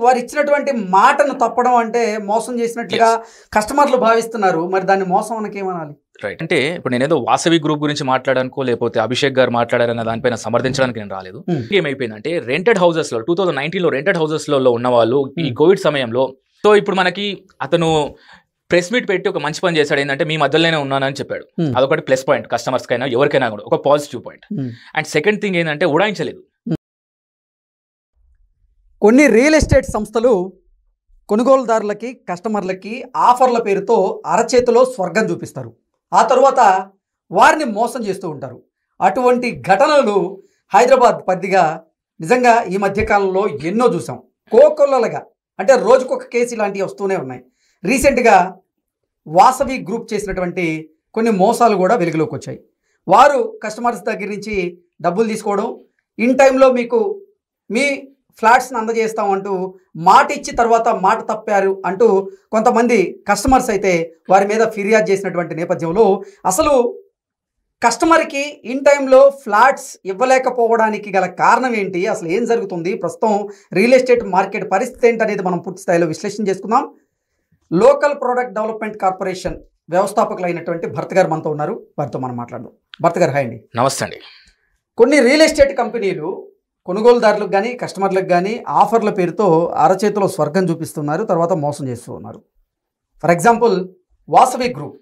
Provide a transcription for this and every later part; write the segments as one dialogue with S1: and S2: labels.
S1: వారు ఇచ్చినటువంటి మాటను తప్పడం అంటే మోసం చేసినట్లుగా కస్టమర్లు భావిస్తున్నారు. మరి దాన్ని మోసం అనకి ఏమనాలి?
S2: రైట్. అంటే ఇప్పుడు నేనేదో వాసవి గ్రూప్ గురించి మాట్లాడానుకో లేకపోతే అభిషేక్ గారు మాట్లాడారన్న దానిపైన సమర్థించడానికి నేను రాలేదు. ఏమైపోయిందంటే రెంటెడ్ హౌసెస్ లో 2019లో రెంటెడ్ హౌసెస్ లో ఉన్న వాళ్ళు ఈ కోవిడ్ సమయంలో సో ఇప్పుడు మనకి అతను ప్రెస్ మీట్ పెట్టి ఒక మంచి పని చేశాడు. ఏంటంటే మీ మధ్యలోనే ఉన్నానని చెప్పాడు. అదొకటి ప్లస్ పాయింట్ కస్టమర్స్ కైనా ఎవరికైనా కూడా ఒక positive point. And second thing ఏంటంటే ఉడాయించలేదు.
S1: కొన్ని రియల్ ఎస్టేట్ సంస్థలు కొనుగోలుదారులకి కస్టమర్లకి ఆఫర్ల పేరుతో అరచేతిలో స్వర్గం చూపిస్తారు. ఆ తర్వాత వారిని మోసం చేస్తూ ఉంటారు. అటువంటి ఘటనలు హైదరాబాద్ పరిధిగా నిజంగా ఈ మధ్యకాలంలో ఎన్నో చూసాం. కోకొల్లలుగా అంటే రోజుకొక కేసు ఇలాంటివి వస్తూనే ఉన్నాయి. రీసెంట్గా వాసవి గ్రూప్ చేసినటువంటి కొన్ని మోసాలు కూడా వెలుగులోకి వచ్చాయి. వారు కస్టమర్స్ దగ్గర నుంచి డబ్బులు తీసుకోవడం, ఇన్ టైంలో మీకు మీ ఫ్లాట్స్ని అందజేస్తామంటూ మాట ఇచ్చి తర్వాత మాట తప్పారు అంటూ కొంతమంది కస్టమర్స్ అయితే వారి మీద ఫిర్యాదు చేసినటువంటి నేపథ్యంలో అసలు కస్టమర్కి ఇన్ టైంలో ఫ్లాట్స్ ఇవ్వలేకపోవడానికి గల కారణం ఏంటి, అసలు ఏం జరుగుతుంది, ప్రస్తుతం రియల్ ఎస్టేట్ మార్కెట్ పరిస్థితి ఏంటి అనేది మనం పూర్తి స్థాయిలో విశ్లేషణ చేసుకుందాం. లోకల్ ప్రోడక్ట్ డెవలప్మెంట్ కార్పొరేషన్ వ్యవస్థాపకులు అయినటువంటి భరత్ గారు మనతో ఉన్నారు. వారితో మనం మాట్లాడదాం. భరత్ గారు హాయ్ అండి.
S2: నమస్తే అండి.
S1: కొన్ని రియల్ ఎస్టేట్ కంపెనీలు కొనుగోలుదారులకు కానీ కస్టమర్లకు కానీ ఆఫర్ల పేరుతో అరచేతిలో స్వర్గం చూపిస్తున్నారు, తర్వాత మోసం చేస్తూ ఉన్నారు. ఫర్ ఎగ్జాంపుల్ వాసవి గ్రూప్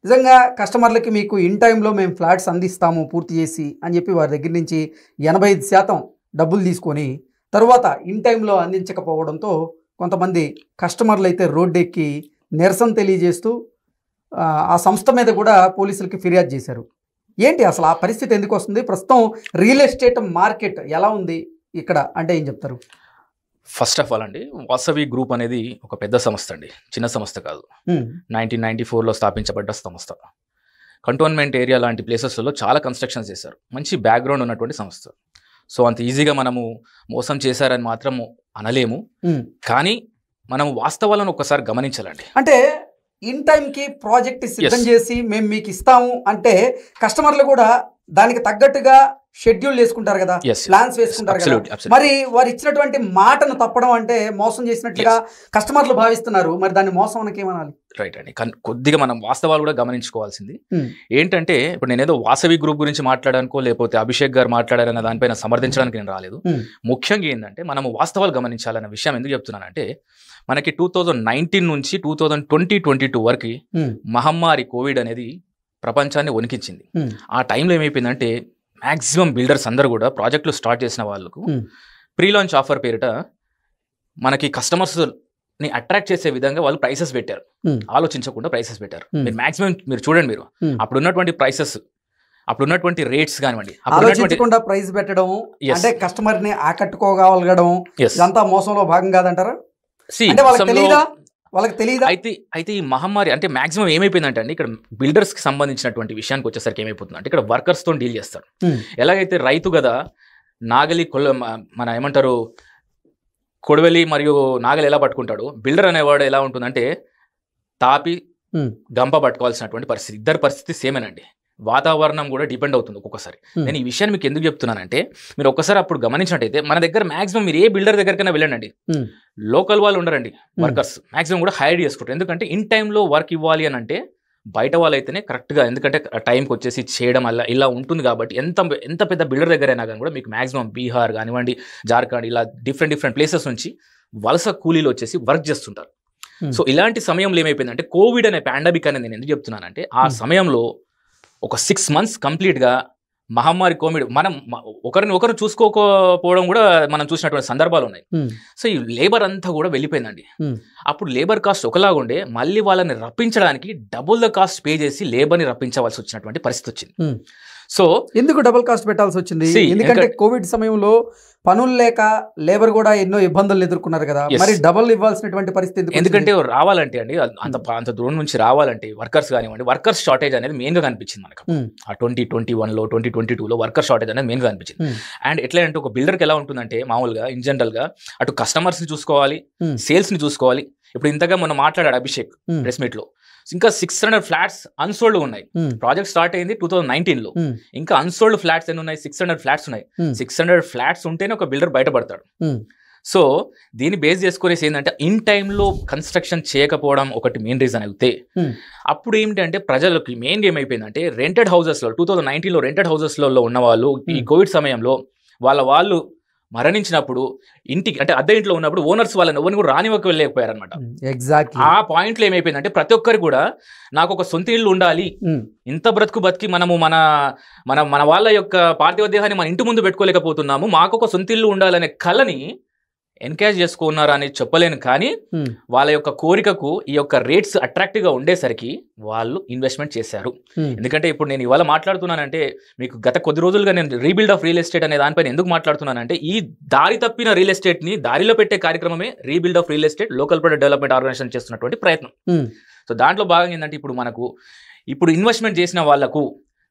S1: నిజంగా కస్టమర్లకి మీకు ఇన్ టైంలో మేము ఫ్లాట్స్ అందిస్తాము పూర్తి చేసి అని చెప్పి వారి దగ్గర నుంచి 85% డబ్బులు తీసుకొని తర్వాత ఇన్ టైంలో అందించకపోవడంతో కొంతమంది కస్టమర్లు అయితే రోడ్డు ఎక్కి నిరసన తెలియజేస్తూ ఆ సంస్థ మీద కూడా పోలీసులకి ఫిర్యాదు చేశారు. ఏంటి అసలు ఆ పరిస్థితి ఎందుకు వస్తుంది? ప్రస్తుతం రియల్ ఎస్టేట్ మార్కెట్ ఎలా ఉంది ఇక్కడ అంటే ఏం చెప్తారు?
S2: ఫస్ట్ ఆఫ్ ఆల్ అండి, వాసవి గ్రూప్ అనేది ఒక పెద్ద సంస్థ అండి, చిన్న సంస్థ కాదు. 1994లో స్థాపించబడ్డ సంస్థ. కంటోన్మెంట్ ఏరియా లాంటి ప్లేసెస్లో చాలా కన్స్ట్రక్షన్స్ చేశారు. మంచి బ్యాక్గ్రౌండ్ ఉన్నటువంటి సంస్థ. సో అంత ఈజీగా మనము మోసం చేశారని మాత్రం అనలేము. కానీ మనం వాస్తవాలను ఒకసారి గమనించాలండి.
S1: అంటే ఇన్ టైంకి ప్రాజెక్ట్ సిద్ధం చేసి మేము మీకు ఇస్తాము అంటే కస్టమర్లు కూడా దానికి తగ్గట్టుగా షెడ్యూల్ వేసుకుంటారు కదా, ప్లాన్స్ వేసుకుంటారు కదా. మరి వారు ఇచ్చినటువంటి మాటను తప్పడం అంటే మోసం చేసినట్లుగా కస్టమర్లు భావిస్తున్నారు. మరి దాన్ని మోసం అనకి ఏమనాలి?
S2: రైట్ అండి. కొద్దిగా మనం వాస్తవాలు కూడా గమనించుకోవాల్సింది ఏంటంటే ఇప్పుడు నేనేదో వాసవి గ్రూప్ గురించి మాట్లాడానుకో లేకపోతే అభిషేక్ గారు మాట్లాడారన్న దానిపైన సమర్థించడానికి నేను రాలేదు. ముఖ్యంగా ఏంటంటే మనము వాస్తవాలు గమనించాలన్న విషయం ఎందుకు చెప్తున్నానంటే మనకి 2019 నుంచి 2022 వరకు మహమ్మారి కోవిడ్ అనేది ప్రపంచాన్ని వణికించింది. ఆ టైంలో ఏమైపోయిందంటే మ్యాక్సిమం బిల్డర్స్ అందరూ కూడా ప్రాజెక్టులు స్టార్ట్ చేసిన వాళ్ళకు ప్రీ లాంచ్ ఆఫర్ పేరిట మనకి కస్టమర్స్ని అట్రాక్ట్ చేసే విధంగా వాళ్ళు ప్రైసెస్ పెట్టారు. ఆలోచించకుండా ప్రైసెస్ పెట్టారు. మీరు మ్యాక్సిమం మీరు చూడండి, మీరు అప్పుడు ఉన్నటువంటి ప్రైసెస్ అప్పుడు ఉన్నటువంటి రేట్స్ కానివ్వండి,
S1: ఆలోచించకుండా ప్రైస్ పెట్టడం అంటే కస్టమర్ ని ఆకట్టుకోగలగడం ఇదంతా మోసంలో భాగం కాదంటారా? వాళ్ళకి తెలియదా?
S2: అయితే ఈ మహమ్మారి అంటే మాక్సిమం ఏమైపోయిందంటే అండి, ఇక్కడ బిల్డర్స్ కి సంబంధించినటువంటి విషయానికి వచ్చేసరికి ఏమైపోతుంది అంటే ఇక్కడ వర్కర్స్ తో డీల్ చేస్తారు. ఎలాగైతే రైతు కదా నాగలి మన ఏమంటారు కొడవలి మరియు నాగలి ఎలా పట్టుకుంటాడు, బిల్డర్ అనేవాడు ఎలా ఉంటుందంటే తాపి గంప పట్టుకోవాల్సినటువంటి పరిస్థితి. ఇద్దరు పరిస్థితి సేమేనండి. వాతావరణం కూడా డిపెండ్ అవుతుంది ఒక్కొక్కసారి. నేను ఈ విషయాన్ని మీకు ఎందుకు చెప్తున్నానంటే మీరు ఒక్కసారి అప్పుడు గమనించినట్టయితే మన దగ్గర మాక్సిమం మీరు ఏ బిల్డర్ దగ్గరకైనా వెళ్ళండి, లోకల్ వాళ్ళు ఉండరండి, వర్కర్స్ మాక్సిమం కూడా హైర్ చేసుకుంటారు. ఎందుకంటే ఇన్ టైంలో వర్క్ ఇవ్వాలి అని అంటే బయట వాళ్ళు అయితేనే కరెక్ట్గా, ఎందుకంటే టైంకి వచ్చేసి చేయడం వల్ల ఇలా ఉంటుంది. కాబట్టి ఎంత పెద్ద బిల్డర్ దగ్గర అయినా కానీ కూడా మీకు మాక్సిమం బీహార్ కానివ్వండి, జార్ఖండ్ ఇలా డిఫరెంట్ ప్లేసెస్ నుంచి వలస కూలీలు వచ్చేసి వర్క్ చేస్తుంటారు. సో ఇలాంటి సమయంలో ఏమైపోయిందంటే కోవిడ్ అనే పాండమిక్ అనేది నేను ఎందుకు చెప్తున్నానంటే ఆ సమయంలో ఒక 6 months కంప్లీట్గా మహమ్మారి కోవిడ్ మనం ఒకరు చూసుకోకపోవడం కూడా మనం చూసినటువంటి సందర్భాలు ఉన్నాయి. సో ఈ లేబర్ అంతా కూడా వెళ్ళిపోయిందండి. అప్పుడు లేబర్ కాస్ట్ ఒకలాగా ఉండే మళ్ళీ వాళ్ళని రప్పించడానికి డబుల్ ద కాస్ట్ పే చేసి లేబర్ని రప్పించవలసి వచ్చినటువంటి పరిస్థితి వచ్చింది. సో
S1: ఎందుకు డబుల్ కాస్ట్ పెట్టాల్సి వచ్చింది? ఎందుకంటే కోవిడ్ సమయంలో పనులు లేక లేబర్ కూడా ఎన్నో ఇబ్బందులు ఎదుర్కొన్నారు కదా, మరి డబుల్ ఇవ్వాల్సినటువంటి పరిస్థితి
S2: ఎందుకంటే రావాలంటే అండి అంత దూరం నుంచి రావాలంటే వర్కర్స్ కానివ్వండి, వర్కర్స్ షార్టేజ్ అనేది మెయిన్ గా కనిపించింది మనకు. ఆ 2021లో 2022లో వర్కర్ షార్టేజ్ అనేది మెయిన్ గా కనిపించింది. అండ్ ఎట్లా అంటే ఒక బిల్డర్కి ఎలా ఉంటుందంటే మామూలుగా ఇన్ జనరల్ గా అటు కస్టమర్స్ ని చూసుకోవాలి, సేల్స్ ని చూసుకోవాలి. ఇప్పుడు ఇంతగా మనం మాట్లాడాడు అభిషేక్ ప్రెస్ మీట్ లో, ఇంకా 600 ఫ్లాట్స్ అన్సోల్డ్ ఉన్నాయి. ప్రాజెక్ట్ స్టార్ట్ అయింది 2019లో, ఇంకా అన్సోల్డ్ ఫ్లాట్స్ ఎన్ని ఉన్నాయి? 600 ఫ్లాట్స్ ఉన్నాయి. 600 ఫ్లాట్స్ ఉంటేనే ఒక బిల్డర్ బయటపడతాడు. సో దీన్ని బేస్ చేసుకునేసి ఏంటంటే ఇన్ టైంలో కన్స్ట్రక్షన్ చేయకపోవడం ఒకటి మెయిన్ రీజన్ అయితే అప్పుడు ఏంటంటే ప్రజలకు మెయిన్గా ఏమైపోయిందంటే రెంటెడ్ హౌసెస్లో 2019లో రెంటెడ్ హౌసెస్లలో ఉన్న వాళ్ళు ఈ కోవిడ్ సమయంలో వాళ్ళు మరణించినప్పుడు ఇంటికి అంటే అద్దె ఇంట్లో ఉన్నప్పుడు ఓనర్స్ వాళ్ళని ఎవరిని కూడా రానివ్వక వెళ్ళలేకపోయారనమాట.
S1: ఎగ్జాక్ట్లీ
S2: ఆ పాయింట్లో ఏమైపోయిందంటే ప్రతి ఒక్కరు కూడా నాకు ఒక సొంత ఇల్లు ఉండాలి, ఇంత బతికి మనము మన మన మన వాళ్ళ యొక్క పార్థివ దేహాన్ని మన ఇంటి ముందు పెట్టుకోలేకపోతున్నాము, మాకు ఒక సొంత ఇల్లు ఉండాలనే కళని ఎన్కరేజ్ చేసుకున్నారు అని చెప్పలేను. కానీ వాళ్ళ యొక్క కోరికకు ఈ యొక్క రేట్స్ అట్రాక్టివ్గా ఉండేసరికి వాళ్ళు ఇన్వెస్ట్మెంట్ చేశారు. ఎందుకంటే ఇప్పుడు నేను ఇవాళ మాట్లాడుతున్నానంటే మీకు గత కొద్ది రోజులుగా నేను రీబిల్డ్ ఆఫ్ రియల్ ఎస్టేట్ అనే దానిపైన ఎందుకు మాట్లాడుతున్నానంటే ఈ దారి తప్పిన రియల్ ఎస్టేట్ని దారిలో పెట్టే కార్యక్రమమే rebuild of real estate local product development organization చేస్తున్నటువంటి ప్రయత్నం. సో దాంట్లో భాగంగా ఏంటంటే ఇప్పుడు ఇన్వెస్ట్మెంట్ చేసిన వాళ్లకు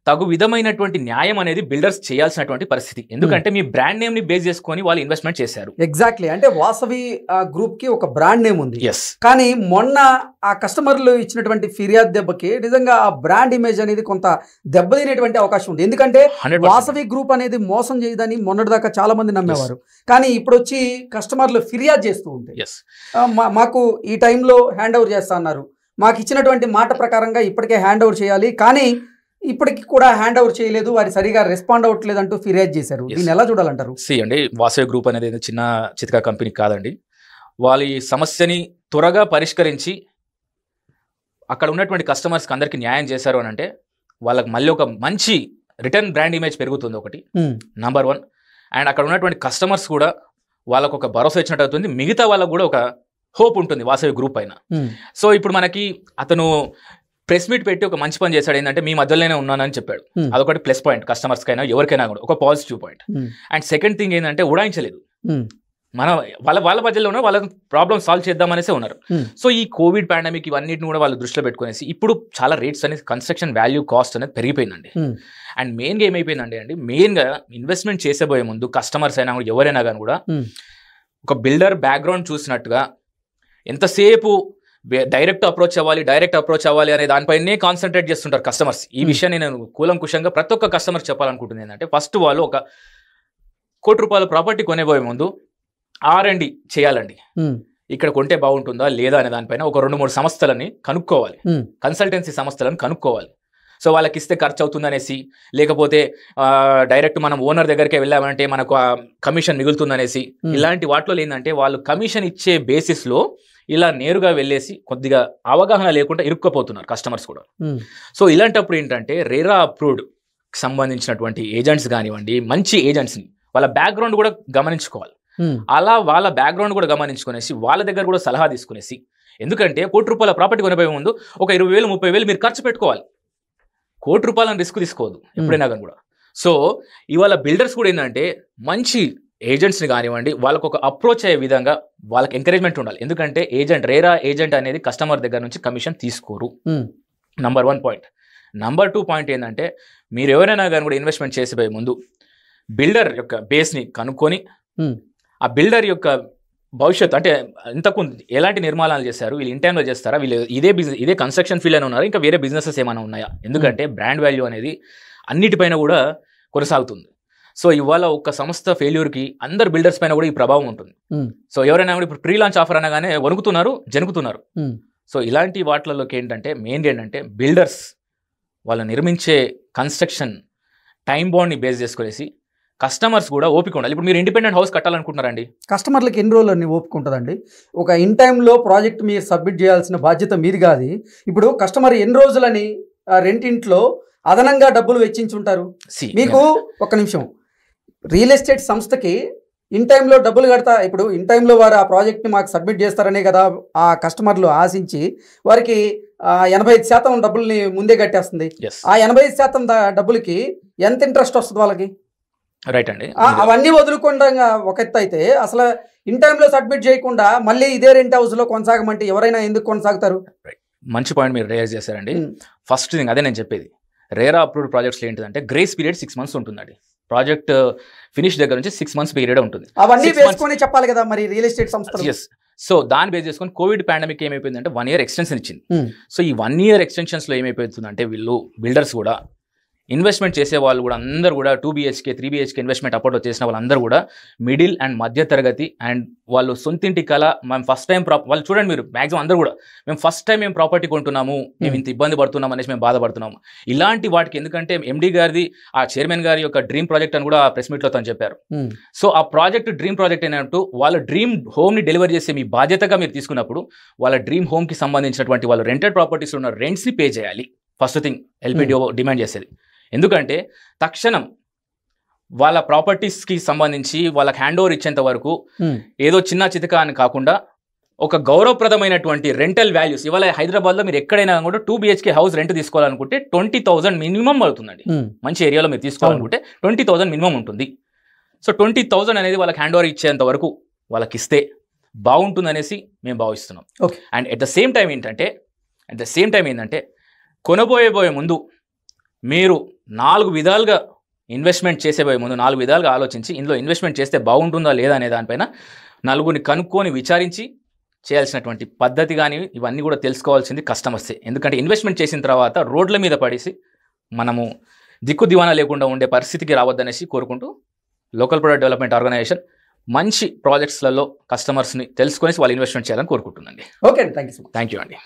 S2: తగు విధమైనటువంటి న్యాయం అనేది బిల్డర్స్ చేయాల్సినటువంటి పరిస్థితి. ఎందుకంటే మీ బ్రాండ్ నేమ్ ని బేస్ చేసుకొని వాళ్ళు ఇన్వెస్ట్మెంట్ చేశారు.
S1: ఎగ్జాక్ట్లీ, అంటే వాసవి గ్రూప్ కి ఒక బ్రాండ్ నేమ్ ఉంది.
S2: ఎస్,
S1: కానీ మొన్న ఆ కస్టమర్లు ఇచ్చినటువంటి ఫిర్యాదు దెబ్బకి నిజంగా ఆ బ్రాండ్ ఇమేజ్ అనేది కొంత దెబ్బతినేటువంటి అవకాశం ఉంది. ఎందుకంటే
S2: 100%
S1: వాసవి గ్రూప్ అనేది మోసం చేయదని మొన్నటిదాకా చాలా మంది నమ్మేవారు. కానీ ఇప్పుడు వచ్చి కస్టమర్లు ఫిర్యాదు చేస్తూ ఉంటాయి, మాకు ఈ టైంలో హ్యాండ్ ఓవర్ చేస్తా అన్నారు, మాకు ఇచ్చినటువంటి మాట ప్రకారంగా ఇప్పటికే హ్యాండ్ ఓవర్ చేయాలి, కానీ ఇప్పటికి కూడా హ్యాండ్ ఓవర్ చేయలేదు, వారి సరిగా రెస్పాండ్ అవ్వట్లేదు అంటూ ఫిర్యాదు చేశారు. దీన్ని ఎలా చూడాలంటారు?
S2: అండి, వాసవి గ్రూప్ అనేది చిన్న చితకా కంపెనీ కాదండి. వాళ్ళ ఈ సమస్యని త్వరగా పరిష్కరించి అక్కడ ఉన్నటువంటి కస్టమర్స్కి అందరికీ న్యాయం చేశారు అని అంటే వాళ్ళకి మళ్ళీ ఒక మంచి రిటర్న్ బ్రాండ్ ఇమేజ్ పెరుగుతుంది ఒకటి, నంబర్ 1. అండ్ అక్కడ ఉన్నటువంటి కస్టమర్స్ కూడా వాళ్ళకు ఒక భరోసా ఇచ్చినట్టు అవుతుంది, మిగతా వాళ్ళకు కూడా ఒక హోప్ ఉంటుంది వాసవి గ్రూప్ పైన. సో ఇప్పుడు మనకి అతను ప్రెస్ మీట్ పెట్టి ఒక మంచి పని చేశాడు, ఏంటంటే మీ మధ్యలోనే ఉన్నానని చెప్పాడు. అదొకటి ప్లస్ పాయింట్, కస్టమర్స్ కైనా ఎవరికైనా కూడా ఒక positive point. And second thing ఏంటంటే ఉడాయించలేదు, మన వాళ్ళ మధ్యలో ఉన్న వాళ్ళ ప్రాబ్లమ్ సాల్వ్ చేద్దామనేసి ఉన్నారు. సో ఈ కోవిడ్ పాండమిక్ ఇవన్నిటిని కూడా వాళ్ళు దృష్టిలో పెట్టుకునేసి ఇప్పుడు చాలా రేట్స్ అనేది కన్స్ట్రక్షన్ వాల్యూ కాస్ట్ అనేది పెరిగిపోయిందండి. అండ్ మెయిన్గా ఏమైపోయిందండి మెయిన్గా ఇన్వెస్ట్మెంట్ చేసేబోయే ముందు కస్టమర్స్ అయినా కూడా ఎవరైనా కానీ కూడా ఒక బిల్డర్ బ్యాక్గ్రౌండ్ చూసినట్టుగా ఎంతసేపు డైరెక్ట్ అప్రోచ్ అవ్వాలి అనే దానిపైనే కాన్సన్ట్రేట్ చేస్తుంటారు కస్టమర్స్. ఈ విషయాన్ని నేను కూలంకుషంగా ప్రతి ఒక్క కస్టమర్ చెప్పాలనుకుంటుంది ఏంటంటే ఫస్ట్ వాళ్ళు ఒక ₹1,00,00,000 ప్రాపర్టీ కొనేబోయే ముందు R&D చేయాలండి. ఇక్కడ కొంటే బాగుంటుందా లేదా అనే దానిపైన ఒక 2-3 సంస్థలని కనుక్కోవాలి, కన్సల్టెన్సీ సంస్థలను కనుక్కోవాలి. సో వాళ్ళకి ఇస్తే ఖర్చు అవుతుందనేసి, లేకపోతే డైరెక్ట్ మనం ఓనర్ దగ్గరికి వెళ్ళామంటే మనకు కమిషన్ మిగులుతుందనేసి, ఇలాంటి వాటిలో ఏంటంటే వాళ్ళు కమిషన్ ఇచ్చే బేసిస్లో ఇలా నేరుగా వెళ్ళేసి కొద్దిగా అవగాహన లేకుండా ఇరుక్కుపోతున్నారు కస్టమర్స్ కూడా. సో ఇలాంటప్పుడు ఏంటంటే రేరా అప్రూవ్డ్ సంబంధించినటువంటి ఏజెంట్స్ కానివ్వండి, మంచి ఏజెంట్స్ని వాళ్ళ బ్యాక్గ్రౌండ్ కూడా గమనించుకోవాలి. అలా వాళ్ళ బ్యాక్గ్రౌండ్ కూడా గమనించుకునేసి వాళ్ళ దగ్గర కూడా సలహా తీసుకునేసి, ఎందుకంటే ₹1,00,00,000 ప్రాపర్టీ కొనిపోయే ముందు ఒక 20,000 30,000 మీరు ఖర్చు పెట్టుకోవాలి. ₹1,00,00,000 రిస్క్ తీసుకోవద్దు ఎప్పుడైనా కానీ కూడా. సో ఇవాళ బిల్డర్స్ కూడా ఏంటంటే మంచి ఏజెంట్స్ని కానివ్వండి వాళ్ళకు ఒక అప్రోచ్ అయ్యే విధంగా వాళ్ళకి ఎంకరేజ్మెంట్ ఉండాలి. ఎందుకంటే రేరా ఏజెంట్ అనేది కస్టమర్ దగ్గర నుంచి కమిషన్ తీసుకోరు, నంబర్ 1 పాయింట్. నంబర్ 2 పాయింట్ ఏంటంటే మీరు ఎవరైనా కానీ కూడా ఇన్వెస్ట్మెంట్ చేసిపోయే ముందు బిల్డర్ యొక్క బేస్ని కనుక్కొని ఆ బిల్డర్ యొక్క భవిష్యత్తు అంటే ఇంతకు ఎలాంటి నిర్మాణాలు చేస్తారు, వీళ్ళు ఇన్ టైంలో చేస్తారా, వీళ్ళు ఇదే కన్స్ట్రక్షన్ ఫీల్డ్ అని ఉన్నారు, ఇంకా వేరే బిజినెసెస్ ఏమైనా ఉన్నాయా, ఎందుకంటే బ్రాండ్ వాల్యూ అనేది అన్నిటిపైన కూడా కొనసాగుతుంది. సో ఇవాళ ఒక సంస్థ ఫెయిల్యూర్కి అందరు బిల్డర్స్ పైన కూడా ఈ ప్రభావం ఉంటుంది. సో ఎవరైనా కూడా ఇప్పుడు ప్రీ లాంచ్ ఆఫర్ అనగానే జనుకుతున్నారు. సో ఇలాంటి వాటిలోకి ఏంటంటే మెయిన్ ఏంటంటే బిల్డర్స్ వాళ్ళు నిర్మించే కన్స్ట్రక్షన్ టైం బాండ్ని బేస్ చేసుకునేసి కస్టమర్స్ కూడా ఓపిక ఉండాలి. ఇప్పుడు మీరు ఇండిపెండెంట్ హౌస్ కట్టాలనుకుంటున్నారండి,
S1: కస్టమర్లకు ఎన్ని రోజులు అన్ని ఓపిక ఉంటుందండి? ఒక ఇన్ టైంలో ప్రాజెక్ట్ మీరు సబ్మిట్ చేయాల్సిన బాధ్యత మీది కాదు. ఇప్పుడు కస్టమర్ ఎన్ని రోజులని రెంటింట్లో అదనంగా డబ్బులు వెచ్చించుంటారు. మీకు ఒక నిమిషం, రియల్ ఎస్టేట్ సంస్థకి ఇన్ టైంలో డబ్బులు కడతా, ఇప్పుడు ఇన్ టైంలో వారు ఆ ప్రాజెక్ట్ని మాకు సబ్మిట్ చేస్తారనే కదా ఆ కస్టమర్లు ఆశించి వారికి 85% డబ్బుల్ని ముందే కట్టేస్తుంది. ఆ 85% డబ్బులకి ఎంత ఇంట్రెస్ట్ వస్తుంది వాళ్ళకి?
S2: రైట్ అండి,
S1: అవన్నీ వదులుకుండా ఒక ఎత్తు అయితే అసలు ఇన్ టైంలో సబ్మిట్ చేయకుండా మళ్ళీ ఇదే రెంట్ హౌస్లో కొనసాగమంటే ఎవరైనా ఎందుకు కొనసాగుతారు?
S2: మంచి పాయింట్ మీరు రేజ్ చేశారండి. ఫస్ట్ థింగ్ అదే నేను చెప్పేది, రేరా అప్రూవ్డ్ ప్రాజెక్ట్స్లో ఏంటిదంటే గ్రేస్ పీరియడ్ 6 months ఉంటుందండి. ప్రాజెక్ట్ ఫినిష్ దగ్గర నుంచి 6 months పీరియడ్ ఉంటుంది.
S1: అవన్నీ వేసుకొని చెప్పాలి కదా మరి రియల్ ఎస్టేట్ సంస్థలు.
S2: సో దాన్ని బేస్ చేసుకొని కోవిడ్ పాండమిక్ ఏమైపోయిందంటే 1 year ఎక్స్టెన్షన్ ఇచ్చింది. సో ఈ 1 year ఎక్స్టెన్షన్స్లో ఏమైపోతుందంటే వీళ్ళు బిల్డర్స్ కూడా ఇన్వెస్ట్మెంట్ చేసే వాళ్ళు కూడా అందరూ కూడా 2 BHK 3 BHK ఇన్వెస్ట్మెంట్ అప్పట్లో చేసిన వాళ్ళందరూ కూడా మిడిల్ అండ్ మధ్య తరగతి అండ్ వాళ్ళు సొంతింటి కళ మేము ఫస్ట్ టైం వాళ్ళు చూడండి మీరు మ్యాక్సిమం అందరూ కూడా మేము ఫస్ట్ టైం మేము ప్రాపర్టీ కొంటున్నాము, మేము ఇంత ఇబ్బంది పడుతున్నాం అనేసి మేము బాధపడుతున్నాము. ఇలాంటి వాటికి ఎందుకంటే ఎండి గారిది ఆ చైర్మన్ గారి యొక్క డ్రీమ్ ప్రాజెక్ట్ అని కూడా ప్రెస్ మీట్లో తను చెప్పారు. సో ఆ ప్రాజెక్ట్ డ్రీమ్ ప్రాజెక్ట్ ఏంటంటూ వాళ్ళ డ్రీమ్ హోమ్ని డెలివరీ చేసే మీ బాధ్యతగా మీరు తీసుకున్నప్పుడు వాళ్ళ డ్రీమ్ హోమ్కి సంబంధించినటువంటి వాళ్ళు రెంటెడ్ ప్రాపర్టీస్లో ఉన్న రెంట్స్ని పే చేయాలి. ఫస్ట్ థింగ్ ఎల్పిడిఓ డిమాండ్ చేసేది. ఎందుకంటే తక్షణం వాళ్ళ ప్రాపర్టీస్కి సంబంధించి వాళ్ళకి హ్యాండ్ ఓవర్ ఇచ్చేంత వరకు ఏదో చిన్న చితక అని కాకుండా ఒక గౌరవప్రదమైనటువంటి రెంటల్ వాల్యూస్. ఇవాళ హైదరాబాద్లో మీరు ఎక్కడైనా కూడా 2 BHK హౌస్ రెంట్ తీసుకోవాలనుకుంటే 20,000 మినిమం అవుతుందండి. మంచి ఏరియాలో మీరు తీసుకోవాలనుకుంటే 20,000 మినిమం ఉంటుంది. సో 20,000 అనేది వాళ్ళకి హ్యాండ్ ఓవర్ ఇచ్చేంత వరకు వాళ్ళకి ఇస్తే బాగుంటుందనేసి మేము భావిస్తున్నాం. And at the same time ఏంటంటే కొనబోయే ముందు మీరు 4 విధాలుగా ఇన్వెస్ట్మెంట్ చేసేబోయే ముందు 4 విధాలుగా ఆలోచించి ఇందులో ఇన్వెస్ట్మెంట్ చేస్తే బాగుంటుందా లేదా అనే దానిపైన నలుగురిని కనుక్కొని విచారించి చేయాల్సినటువంటి పద్ధతి కానీ ఇవన్నీ కూడా తెలుసుకోవాల్సింది కస్టమర్సే. ఎందుకంటే ఇన్వెస్ట్మెంట్ చేసిన తర్వాత రోడ్ల మీద పడేసి మనము దిక్కు దివానా లేకుండా ఉండే పరిస్థితికి రావద్దనేసి కోరుకుంటూ లోకల్ ప్రొడక్ట్ డెవలప్మెంట్ ఆర్గనైజేషన్ మంచి ప్రాజెక్ట్స్లలో కస్టమర్స్ని తెలుసుకొని వాళ్ళు ఇన్వెస్ట్మెంట్ చేయాలని కోరుకుంటుందండి.
S1: Okay, thank you.
S2: Thank you అండి.